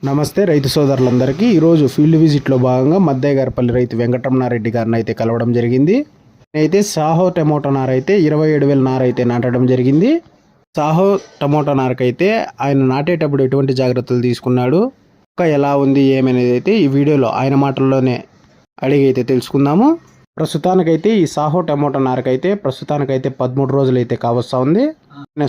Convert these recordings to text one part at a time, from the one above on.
నమస్తే రైతు సోదరులందరికీ ఈరోజు ఫీల్డ్ విజిట్లో భాగంగా మద్దయ్యగారిపల్లి రైతు వెంకటరమణారెడ్డి గారిని అయితే కలవడం జరిగింది. అయితే సాహో టమోటా నార అయితే 27,000 నార అయితే నాటడం జరిగింది. సాహో టమోటా నారకైతే ఆయన నాటేటప్పుడు ఎటువంటి జాగ్రత్తలు తీసుకున్నాడు, ఇంకా ఎలా ఉంది ఏమనేది అయితే ఈ వీడియోలో ఆయన మాటల్లోనే అడిగి అయితే తెలుసుకుందాము. ప్రస్తుతానికైతే ఈ సాహో టమోటా నారకైతే ప్రస్తుతానికైతే 13 రోజులు అయితే కావస్తా ఉంది.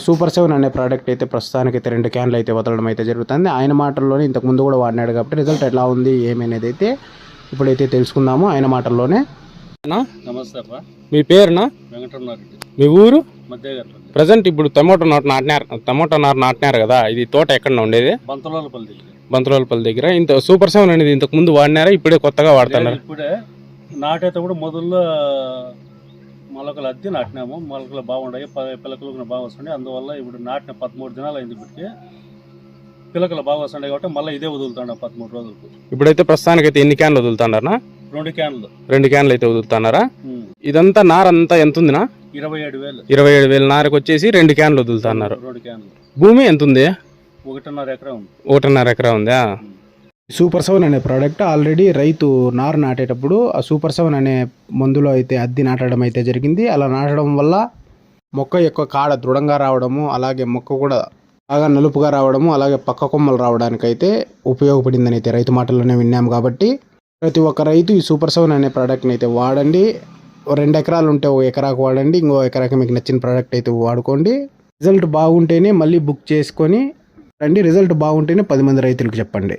సూపర్ 7 అనే ప్రోడక్ట్ అయితే ప్రస్తుతానికైతే 2 క్యాన్లు అయితే వదలడం అయితే జరుగుతుంది. ఆయన మాటల్లోనే ఇంతకు ముందు కూడా వాడినాడు కాబట్టి రిజల్ట్ ఎలా ఉంది ఏమనేది అయితే ఇప్పుడైతే తెలుసుకుందాము ఆయన మాటల్లోనే. నమస్తే అబ్బా, మీ పేరునా? వెంకటరమణారెడ్డి, మీ ఊరు? మద్దయ్యగారిపల్లి. ప్రజెంట్ ఇప్పుడు టమోటా నారు నాటినారు కదా, ఇది తోట ఎక్కడ ఉండేది? బంతలోలపల్లి దగ్గర. ఇంత సూపర్ 7 అనేది ఇంతకు ముందు వాడినారా, ఇప్పుడే కొత్తగా వాడుతున్నారు? ఇప్పుడే నాటైతే కూడా మొదల్లో మొలకలు అద్ది నాటినాము. మొలకలు బాగుండాయి, పిలకలు బాగా వస్తున్నాయి. అందువల్ల ఇప్పుడు నాటిన 13 దినాలు అయింది. ఇప్పటికి పిలకలు బాగా వస్తున్నాయి కాబట్టి మళ్ళీ ఇదే వదులుతాడు 13 రోజులకు. ఇప్పుడైతే ప్రస్తుతానికైతే ఎన్ని క్యాన్లు వదులుతున్నారా? 2 క్యాన్లు. 2 క్యాన్లు అయితే వదులుతున్నారా? ఇదంతా నార అంతా ఎంత ఉందినా? 27,000. 27,000 నారకు వచ్చేసి 2 క్యాన్లు వదులుతున్నారు. 2 క్యాన్లు. భూమి ఎంత ఉంది? 1.5 ఎకరా ఉంది. 1.5 ఎకరా ఉందా? సూపర్ 7 అనే ప్రోడక్ట్ ఆల్రెడీ రైతు నారు నాటేటప్పుడు ఆ సూపర్ 7 అనే మందులో అయితే అద్ది నాటడం అయితే జరిగింది. అలా నాటడం వల్ల మొక్క యొక్క కాడ దృఢంగా రావడము, అలాగే మొక్క కూడా బాగా నలుపుగా రావడము, అలాగే పక్క కొమ్మలు రావడానికైతే ఉపయోగపడిందని అయితే రైతు మాటల్లోనే విన్నాము. కాబట్టి ప్రతి ఒక్క రైతు ఈ సూపర్ 7 అనే ప్రోడక్ట్ని అయితే వాడండి. 2 ఎకరాలు ఉంటే 1 ఎకరాకు వాడండి, ఇంకో ఎకరాకి మీకు నచ్చిన ప్రోడక్ట్ అయితే వాడుకోండి. రిజల్ట్ బాగుంటేనే మళ్ళీ బుక్ చేసుకొని రండి. రిజల్ట్ బాగుంటేనే 10 మంది రైతులకు చెప్పండి.